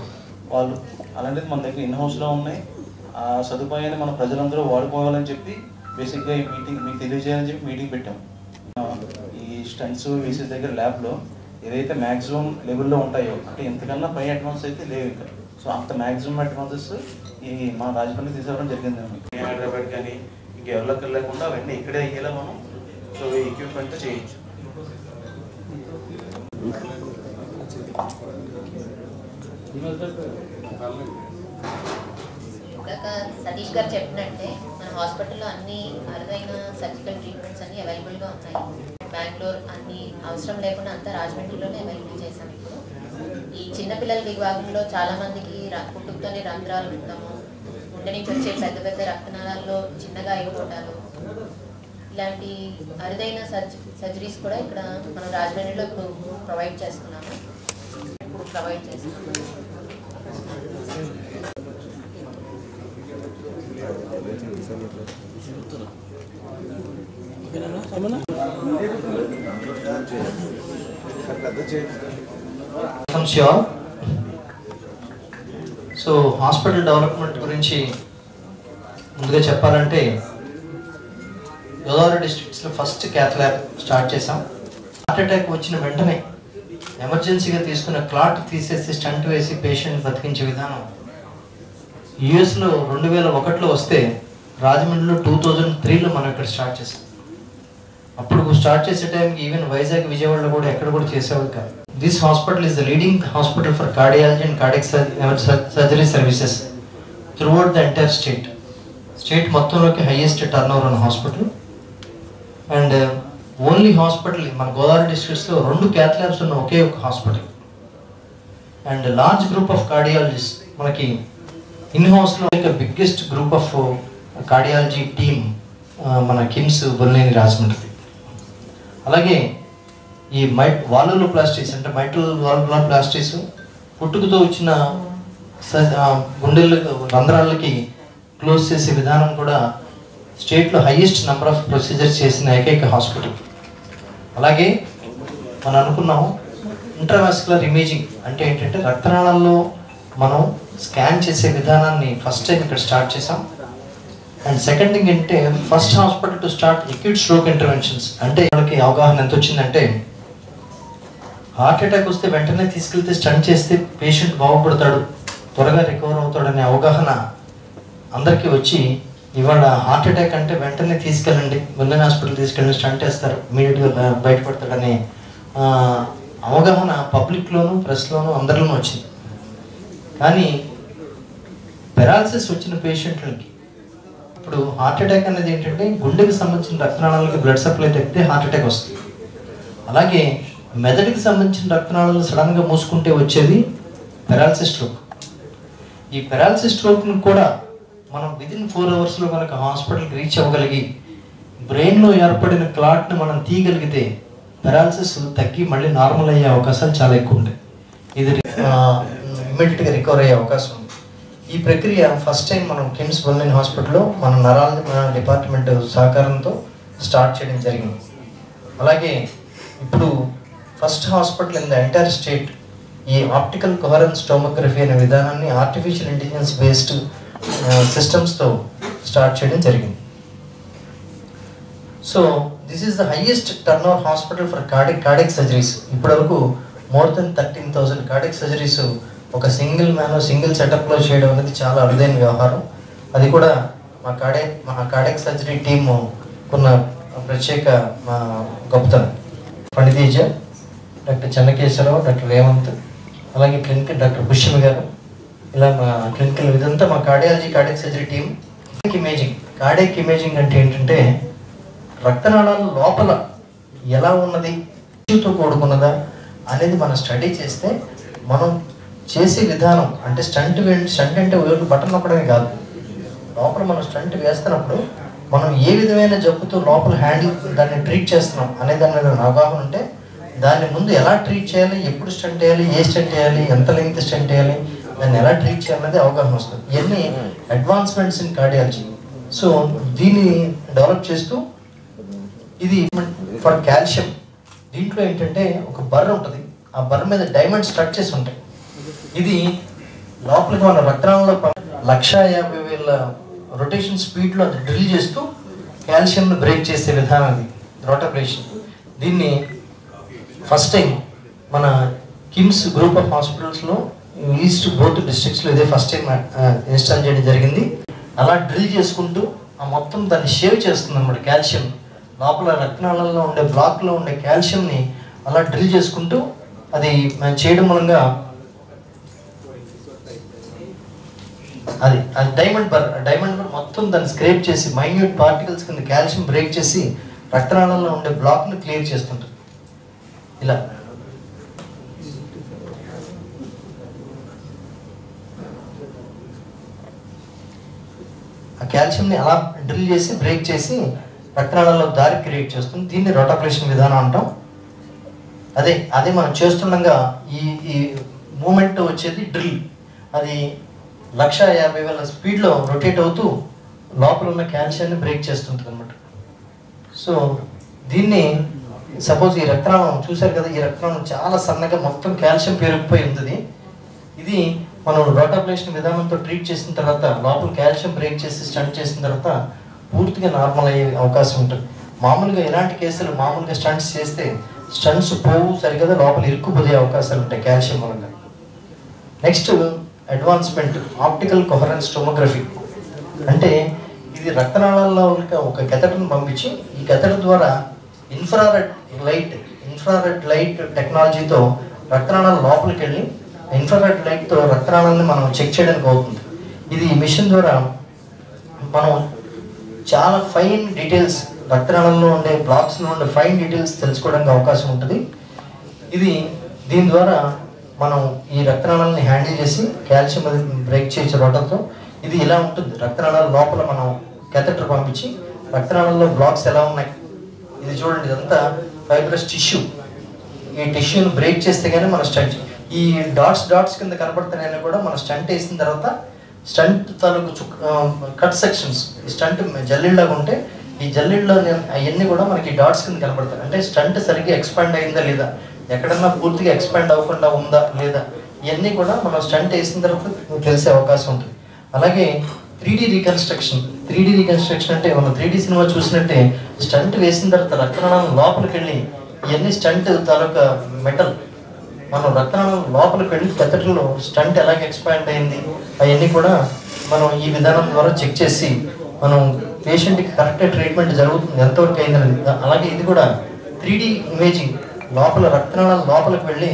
వాళ్ళు, అలాంటిది మన దగ్గర ఇన్ హౌస్లో ఉన్నాయి. ఆ సదుపాయాన్ని మన ప్రజలందరూ వాడుకోవాలని చెప్పి బేసిక్గా ఈ మీటింగ్ మీకు తెలియజేయాలని చెప్పి మీటింగ్ పెట్టాం. ఈ స్టంట్స్ వేసే దగ్గర ల్యాబ్లో ఏదైతే మ్యాక్సిమం లెవెల్లో ఉంటాయో, అంటే ఇంతకన్నా పై అడ్వాన్స్ అయితే లేవు ఇంకా. సో అంత మ్యాక్సిమం అడ్వాన్సెస్ ఈ మన రాజమండ్రి తీసుకోవడం జరిగింది. హైదరాబాద్ కానీ ఇంకెవరికి వెళ్ళకుండా అవన్నీ ఇక్కడే అయ్యేలా మనం సో ఎక్విప్మెంట్ చేయొచ్చు. ఇందాక సతీష్ గారు చెప్పినట్టే మన హాస్పిటల్లో అన్ని అరుదైన సర్జికల్ ట్రీట్మెంట్స్ అన్నీ అవైలబుల్గా ఉన్నాయి. బెంగళూరు అన్ని అవసరం లేకుండా అంతా రాజమండ్రిలోనే అవైలబుల్ చేశాం. ఇప్పుడు ఈ చిన్నపిల్లల విభాగంలో చాలామందికి పుట్టుకతోనే రంధ్రాలు ఉంటాము, గుండె నుంచి వచ్చే పెద్ద పెద్ద రక్తనాళాల్లో చిన్నగా అయిపోవటాలు, ఇలాంటి అరుదైన సర్జరీస్ కూడా ఇక్కడ మనం రాజమండ్రిలో ఇప్పుడు ప్రొవైడ్ చేస్తున్నాము. సో హాస్పిటల్ డెవలప్మెంట్ గురించి ముందుగా చెప్పాలంటే గోదావరి డిస్ట్రిక్ట్స్లో ఫస్ట్ క్యాత్ ల్యాబ్ స్టార్ట్ చేసాం. హార్ట్ అటాక్ వచ్చిన వెంటనే ఎమర్జెన్సీగా తీసుకున్న క్లాట్ తీసేసి స్టంట్ వేసి పేషెంట్ బతికించే విధానం యుఎస్లో 2001లో వస్తే రాజమండ్రిలో 2003లో మనం ఇక్కడ స్టార్ట్ చేసాం. అప్పుడు స్టార్ట్ చేసే టైంకి ఈవెన్ వైజాగ్, విజయవాడలో కూడా ఎక్కడ కూడా చేసేవాళ్ళు కాదు. This hospital is the leading hospital for cardiology and cardiac surgery services throughout the entire state మొత్తంలోకి హైయెస్ట్ టర్న్ ఓవర్ ఉన్న హాస్పిటల్. అండ్ ఓన్లీ హాస్పిటల్ మన గోదావరి డిస్ట్రిక్ట్స్లో 2 క్యాత్ ల్యాబ్స్ ఉన్న ఒకే ఒక హాస్పిటల్. And large group of cardiologist మనకి ఇన్ హౌస్లో biggest group of cardiology team మన కిమ్స్ బొల్లేని రాజమండ్రి. అలాగే ఈ వాల్వులోప్లాస్టీస్ అంటే మైట్రల్ వాల్వులోప్లాస్టీస్ పుట్టుకతో వచ్చిన గుండెల రంధ్రాలకి క్లోజ్ చేసే విధానం కూడా స్టేట్లో హైయెస్ట్ నెంబర్ ఆఫ్ ప్రొసీజర్స్ చేసిన ఏకైక హాస్పిటల్. అలాగే మనం అనుకున్నాం ఇంట్రావాస్కులర్ ఇమేజింగ్ అంటే ఏంటంటే రక్తనాళాల్లో మనం స్కాన్ చేసే విధానాన్ని ఫస్ట్ టైం ఇక్కడ స్టార్ట్ చేసాం. అండ్ సెకండ్ థింగ్ ఏంటంటే first hospital to start acute stroke interventions. అంటే వాళ్ళకి అవగాహన ఎంత వచ్చిందంటే హార్ట్ అటాక్ వస్తే వెంటనే తీసుకెళ్తే స్టంట్ చేస్తే పేషెంట్ బాగుపడతాడు, త్వరగా రికవర్ అవుతాడనే అవగాహన అందరికీ వచ్చి ఇవాళ హార్ట్ అటాక్ అంటే వెంటనే తీసుకెళ్ళండి, గుండె హాస్పిటల్ తీసుకెళ్ళి స్టంట్ వేస్తారు, ఇమీడియట్గా బయటపడతాడనే అవగాహన పబ్లిక్లోను ప్రెస్లోను అందరిలోనూ వచ్చింది. కానీ పెరాలసిస్ వచ్చిన పేషెంట్లకి ఇప్పుడు హార్ట్ అటాక్ అనేది ఏంటంటే గుండెకి సంబంధించిన రక్తనాళాలకి బ్లడ్ సప్లై తగ్గితే హార్ట్ అటాక్ వస్తుంది. అలాగే మెదడుకి సంబంధించిన రక్తనాళాలు సడన్గా మూసుకుంటే వచ్చేది పెరాలసిస్ స్ట్రోక్. ఈ పెరాలసిస్ స్ట్రోక్ను కూడా మనం విదిన్ 4 అవర్స్లో కనుక హాస్పిటల్కి రీచ్ అవ్వగలిగి బ్రెయిన్లో ఏర్పడిన క్లాట్ని మనం తీయగలిగితే పెరాలసిస్ తగ్గి మళ్ళీ నార్మల్ అయ్యే అవకాశాలు చాలా ఎక్కువ ఉంటాయి. ఇది ఇమ్మీడియట్గా రికవర్ అయ్యే అవకాశం ఉంది. ఈ ప్రక్రియ ఫస్ట్ టైం మనం కిమ్స్ బర్లిన్ హాస్పిటల్లో మన నరాల డిపార్ట్మెంట్ సహకారంతో స్టార్ట్ చేయడం జరిగింది. అలాగే ఇప్పుడు first hospital in the entire state ఈ ఆప్టికల్ కొహరెన్స్ టోమోగ్రఫీ అనే విధానాన్ని ఆర్టిఫిషియల్ ఇంటెలిజెన్స్ బేస్డ్ సిస్టమ్స్తో స్టార్ట్ చేయడం జరిగింది. So this is the highest turn over hospital for cardiac surgeries. ఇప్పటివరకు మోర్ దెన్ 13,000 కార్డియక్ సర్జరీస్ ఒక సింగిల్ సెటప్లో చేయడం అనేది చాలా అరుదైన వ్యవహారం. అది కూడా మా కార్డియక్ సర్జరీ టీమ్ కొన్న ప్రత్యేక గొప్పతనం. ఫణితేజ, డాక్టర్ చెన్నకేశ్వరరావు, డాక్టర్ రేవంత్, అలాగే క్లినికల్ డాక్టర్ పుష్యమి గారు, ఇలా మా క్లినికల్ ఇదంతా మా cardiac surgery team. Cardiac imaging అంటే ఏంటంటే రక్తనాళాల లోపల ఎలా ఉన్నది, తో కూడుకున్నదా అనేది మనం స్టడీ చేస్తే మనం చేసే విధానం అంటే స్టంట్ అంటే బటన్ నొక్కడమే కాదు, లోపల మనం స్టంట్ వేస్తున్నప్పుడు మనం ఏ విధమైన జబ్బుతో లోపల దాన్ని ట్రీట్ చేస్తున్నాం అనే దాని మీద అవగాహన ఉంటే దాన్ని ముందు ఎలా ట్రీట్ చేయాలి, ఎప్పుడు స్టంట్ వేయాలి, ఏ స్టంట్ వేయాలి, ఎంత లెంగ్త్ స్టంట్ వేయాలి, దాన్ని ఎలా ట్రీట్ చేయాలనేది అవగాహన వస్తుంది. ఇవన్నీ అడ్వాన్స్మెంట్స్ ఇన్ కార్డియాలజీ. సో దీన్ని డెవలప్ చేస్తూ ఇది ఫర్ కాల్షియం. దీంట్లో ఏంటంటే ఒక బర్ర ఉంటుంది, ఆ బర్ర మీద డైమండ్ స్ట్రక్చర్స్ ఉంటాయి. ఇది లోపలికి మన రక్తనాళంలో 150,000 రొటేషన్ స్పీడ్లో అది డ్రిల్ చేస్తూ కాల్షియంను బ్రేక్ చేసే విధానం అది రోటోప్లేషన్. దీన్ని ఫస్ట్ టైం మన కిమ్స్ గ్రూప్ ఆఫ్ హాస్పిటల్స్లో ఈస్ట్ బోత్ డిస్ట్రిక్ట్స్లో ఇదే ఫస్ట్ టైం ఇన్స్టాల్ చేయడం జరిగింది. అలా డ్రిల్ చేసుకుంటూ ఆ మొత్తం దాన్ని షేవ్ చేస్తుంది అన్నమాట. కాల్షియం లోపల రక్తనాళంలో ఉండే బ్లాక్లో ఉండే కాల్షియంని అలా డ్రిల్ చేసుకుంటూ అది చేయడం మూలంగా అది డైమండ్ బర్ మొత్తం దాన్ని స్క్రేప్ చేసి మైన్యూట్ పార్టికల్స్ కింద కాల్షియం బ్రేక్ చేసి రక్తనాళంలో ఉండే బ్లాక్ని క్లియర్ చేస్తుంటుంది. ఇలా ఆ కాల్షియంని అలా డ్రిల్ చేసి బ్రేక్ చేసి రక్తనాళంలో దారి క్రియేట్ చేస్తుంది. దీన్ని రోటోప్లేషన్ విధానం అంటాం. అదే మనం చేస్తుండగా ఈ మూమెంట్ వచ్చేది డ్రిల్. అది 150,000 స్పీడ్లో రొటేట్ అవుతూ లోపల ఉన్న కాల్షియాన్ని బ్రేక్ చేస్తుంటుంది అనమాట. సో దీన్ని సపోజ్ ఈ రక్తనాళం చూశారు కదా, ఈ రక్తనాళం చాలా సన్నగా మొత్తం కాల్షియం పేరుకుపోయి ఉంది. ఇది మనం రోటోప్లేషన్ విధానంతో ట్రీట్ చేసిన తర్వాత లోపల కాల్షియం బ్రేక్ చేసి స్టంట్ చేసిన తర్వాత పూర్తిగా నార్మల్ అయ్యే అవకాశం ఉంటుంది. మామూలుగా ఇలాంటి కేసులు మామూలుగా స్టంట్స్ చేస్తే స్టంట్స్ పోవు, సరిగదా లోపల ఇరుక్కుపోయే అవకాశాలు ఉంటాయి కాల్షియం వల్ల. Next advancement optical coherence tomography. అంటే ఇది రక్తనాళాల్లో ఒక కెథటర్ని పంపించి ఈ కెథటర్ ద్వారా ఇన్ఫ్రారెడ్ లైట్ టెక్నాలజీతో రక్తనాళాల లోపలికి వెళ్ళి ఇన్ఫ్రారెడ్ లైట్తో రక్తనాళాలని మనం చెక్ చేయడానికి అవుతుంది. ఇది మిషన్ ద్వారా మనం చాలా ఫైన్ డీటెయిల్స్ రక్తనాళంలో ఉండే బ్లాక్స్లో ఉండే ఫైన్ డీటెయిల్స్ తెలుసుకోవడానికి అవకాశం ఉంటుంది. దీని ద్వారా మనం ఈ రక్తనాళాలని హ్యాండిల్ చేసి కాల్షియం అది బ్రేక్ చేయొచ్చు రోటర్తో. ఇది ఇలా ఉంటుంది. రక్తనాళాల లోపల మనం కెథటర్ పంపించి రక్తనాళాల్లో బ్లాక్స్ ఎలా ఉన్నాయి ఇది చూడండి. ఇదంతా ఫైబ్రస్ టిష్యూ. ఈ టిష్యూని బ్రేక్ చేస్తే కానీ మన స్టంట్ ఈ డాట్స్ కింద కనపడుతున్నాయని కూడా మనం స్టంట్ వేసిన తర్వాత స్టంట్ తాలూకు కట్ సెక్షన్స్ ఈ స్టంట్ జల్లిళ్ళలాగా ఉంటే ఈ జల్లిళ్ళలో అవన్నీ కూడా మనకి డాట్స్ కింద కనపడతాయి. అంటే స్టంట్ సరిగ్గా ఎక్స్పాండ్ అయిందా లేదా, ఎక్కడన్నా పూర్తిగా ఎక్స్పాండ్ అవ్వకుండా ఉందా లేదా, ఇవన్నీ కూడా మనం స్టంట్ వేసిన తర్వాత తెలిసే అవకాశం ఉంటుంది. అలాగే 3D రీకన్స్ట్రక్షన్ అంటే మనం 3D సినిమా చూసినట్టే స్టంట్ వేసిన తర్వాత రక్తనాళం లోపలికి వెళ్ళి ఇవన్నీ స్టంట్ తాలూకా మెటల్ మనం రక్తనాళం లోపలికి వెళ్ళి కెథటర్లో స్టంట్ ఎలాగ ఎక్స్పాండ్ అయింది అవన్నీ కూడా మనం ఈ విధానం ద్వారా చెక్ చేసి మనం పేషెంట్కి కరెక్ట్ ట్రీట్మెంట్ జరుగుతుంది ఎంతవరకు అయిందని. అలాగే ఇది కూడా 3D ఇమేజింగ్ లోపల రక్తనాళాల లోపలికి వెళ్ళి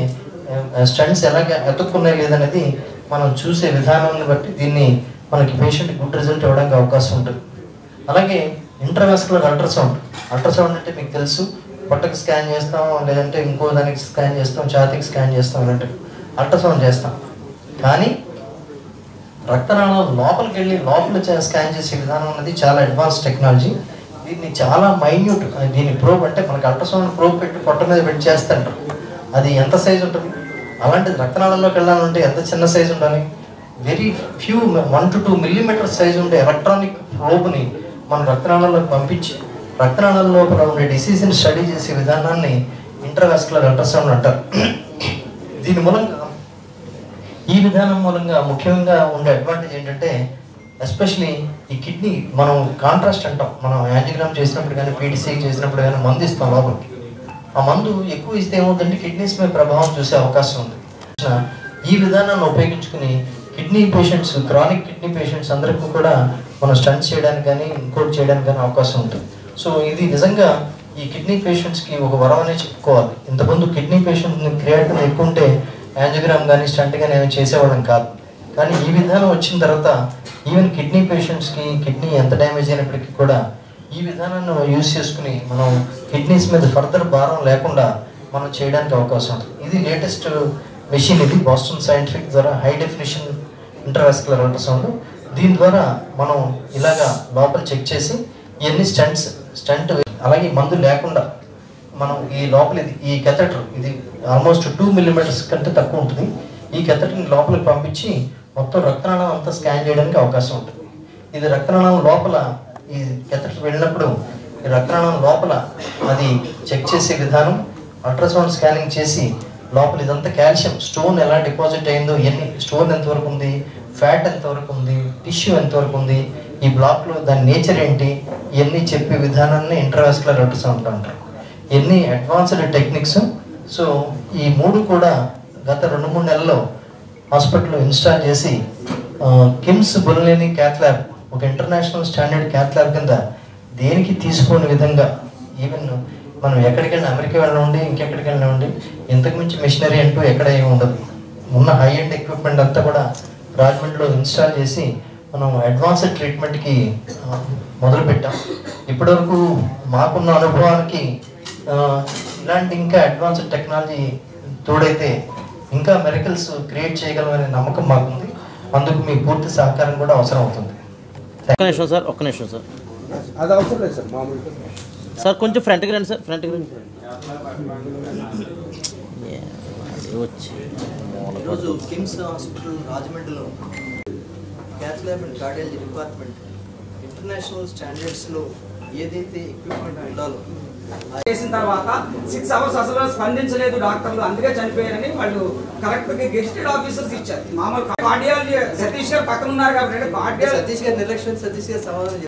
స్టంట్స్ ఎలాగ ఎత్తుక్కున్నాయి లేదనేది మనం చూసే విధానాన్ని బట్టి దీన్ని మనకి పేషెంట్ గుడ్ రిజల్ట్ ఇవ్వడానికి అవకాశం ఉంటుంది. అలాగే ఇంట్రావాస్కులర్ అల్ట్రాసౌండ్ అంటే మీకు తెలుసు, పొట్టకి స్కాన్ చేస్తాం, లేదంటే ఇంకో దానికి స్కాన్ చేస్తాం, ఛాతీకి స్కాన్ చేస్తాం, అంటే అల్ట్రాసౌండ్ చేస్తాం. కానీ రక్తనాళాలు లోపలికి వెళ్ళి లోపల స్కాన్ చేసే విధానం అనేది చాలా అడ్వాన్స్ టెక్నాలజీ. దీన్ని చాలా మైన్యూట్, దీని ప్రోబ్ అంటే మనకి అల్ట్రాసౌండ్ ప్రోబ్ పెట్టి పొట్ట మీద పెట్టి చేస్తుంటారు. అది ఎంత సైజు ఉంటుంది? అలాంటిది రక్తనాళంలోకి వెళ్ళాలంటే ఎంత చిన్న సైజు ఉండాలి? Very few 1 to 2 millimeters size ఉండే ఎలక్ట్రానిక్ ప్రోబ్ని మన రక్తనాళంలోకి పంపించి రక్తనాళం లోపల ఉండే డిసీజ్ని స్టడీ చేసే విధానాన్ని ఇంట్రావాస్కులర్ అల్ట్రాసౌండ్ అంటారు. దీని మూలంగా ఈ విధానం మూలంగా ముఖ్యంగా ఉండే అడ్వాంటేజ్ ఏంటంటే ఎస్పెషలీ ఈ కిడ్నీ మనం కాంట్రాస్ట్ అంటాం. మనం యాంజియోగ్రామ్ చేసినప్పుడు కానీ పీటీసీ చేసినప్పుడు కానీ మందు ఇస్తాం లోపలికి. ఆ మందు ఎక్కువ ఇస్తే ఏమవుతుందంటే కిడ్నీస్ మీద ప్రభావం చూసే అవకాశం ఉంది. ఈ విధానాన్ని ఉపయోగించుకుని kidney patients, chronic kidney patients అందరికీ కూడా మనం స్టంట్ చేయడానికి కానీ ఇంకోటి చేయడానికి కానీ అవకాశం ఉంటుంది. సో ఇది నిజంగా ఈ కిడ్నీ పేషెంట్స్కి ఒక వరం అనే చెప్పుకోవాలి. ఇంతకుముందు కిడ్నీ పేషెంట్ని క్రియేటిన్ ఎక్కువ ఉంటే యాంజియోగ్రామ్ కానీ స్టంట్ కానీ ఏమి చేసేవాళ్ళం కాదు. కానీ ఈ విధానం వచ్చిన తర్వాత ఈవెన్ కిడ్నీ పేషెంట్స్కి కిడ్నీ ఎంత డ్యామేజ్ అయినప్పటికీ కూడా ఈ విధానాన్ని యూజ్ చేసుకుని మనం కిడ్నీస్ మీద ఫర్దర్ భారం లేకుండా మనం చేయడానికి అవకాశం ఉంటుంది. ఇది లేటెస్ట్ మెషిన్. ఇది బాస్టన్ సైంటిఫిక్ ద్వారా హై డెఫినిషన్ ఇంట్రావాస్కులర్ అల్ట్రాసౌండ్. దీని ద్వారా మనం ఇలాగా లోపల చెక్ చేసి ఇవన్నీ స్టంట్ అలాగే మందు లేకుండా మనం ఈ లోపల ఈ కెథెటర్ ఇది ఆల్మోస్ట్ 2 millimeters కంటే తక్కువ ఉంటుంది. ఈ కెథెటర్ని లోపలికి పంపించి మొత్తం రక్తనాళం అంతా స్కాన్ చేయడానికి అవకాశం ఉంటుంది. ఇది రక్తనాళం లోపల ఈ కెథెటర్ వెళ్ళినప్పుడు ఈ రక్తనాళం లోపల అది చెక్ చేసే విధానం, అల్ట్రాసౌండ్ స్కానింగ్ చేసి లోపల ఇదంతా కాల్షియం స్టోన్ ఎలా డిపాజిట్ అయిందో, ఎన్ని స్టోన్ ఎంతవరకు ఉంది, ఫ్యాట్ ఎంతవరకు ఉంది, టిష్యూ ఎంతవరకు ఉంది, ఈ బ్లాక్లో దాని నేచర్ ఏంటి, ఇవన్నీ చెప్పే విధానాన్ని ఇంట్రావాస్కులర్ అల్ట్రాసౌండ్ అంటారు. ఎన్ని అడ్వాన్స్డ్ టెక్నిక్స్. సో ఈ 3 కూడా గత 2-3 నెలల్లో హాస్పిటల్లో ఇన్స్టాల్ చేసి కిమ్స్ బుల్లేని క్యాత్ ల్యాబ్ ఒక ఇంటర్నేషనల్ స్టాండర్డ్ క్యాత్ ల్యాబ్ కింద దేనికి తీసుకోని విధంగా ఈవెన్ మనం ఎక్కడికి వెళ్ళినా అమెరికా వెళ్ళండి ఇంకెక్కడికి వెళ్ళినామండి ఇంతకు మించి మిషనరీ అంటూ ఎక్కడ ఏమి ఉండదు. ఉన్న హై ఎండ్ ఎక్విప్మెంట్ అంతా కూడా రాజమండ్రిలో ఇన్స్టాల్ చేసి మనం అడ్వాన్స్డ్ ట్రీట్మెంట్కి మొదలుపెట్టాం. ఇప్పటివరకు మాకున్న అనుభవానికి ఇలాంటి ఇంకా అడ్వాన్స్డ్ టెక్నాలజీ తోడైతే ఇంకా మెరికల్స్ క్రియేట్ చేయగలమనే నమ్మకం మాకుంది. అందుకు మీ పూర్తి సహకారం కూడా అవసరం అవుతుంది. ఒక్క నిమిషం సార్ అది అవసరం లేదు సార్. మామూలుగా సార్ కొంచెం ఫ్రంట్కి రండి సార్, ఫ్రంట్కి రండి. ఈరోజు కిమ్స్ హాస్పిటల్ రాజమండ్రిలో cath lab and cardiology department international స్టాండర్డ్స్లో ఏదైతే ఎక్విప్మెంట్ ఉండాలో చేసిన తర్వాత 6 hours అసలు స్పందించలేదు డాక్టర్లు, అందుకే చనిపోయారని వాళ్ళు కరెక్ట్ గా గెజిటెడ్ ఆఫీసర్స్ ఇచ్చారు. మామూలు కార్డియాలజీ సతీష్ గారు పక్కన ఉన్నారు కాబట్టి సతీష్ గారు నిర్లక్ష్యం సతీష్ గారు సమాధానం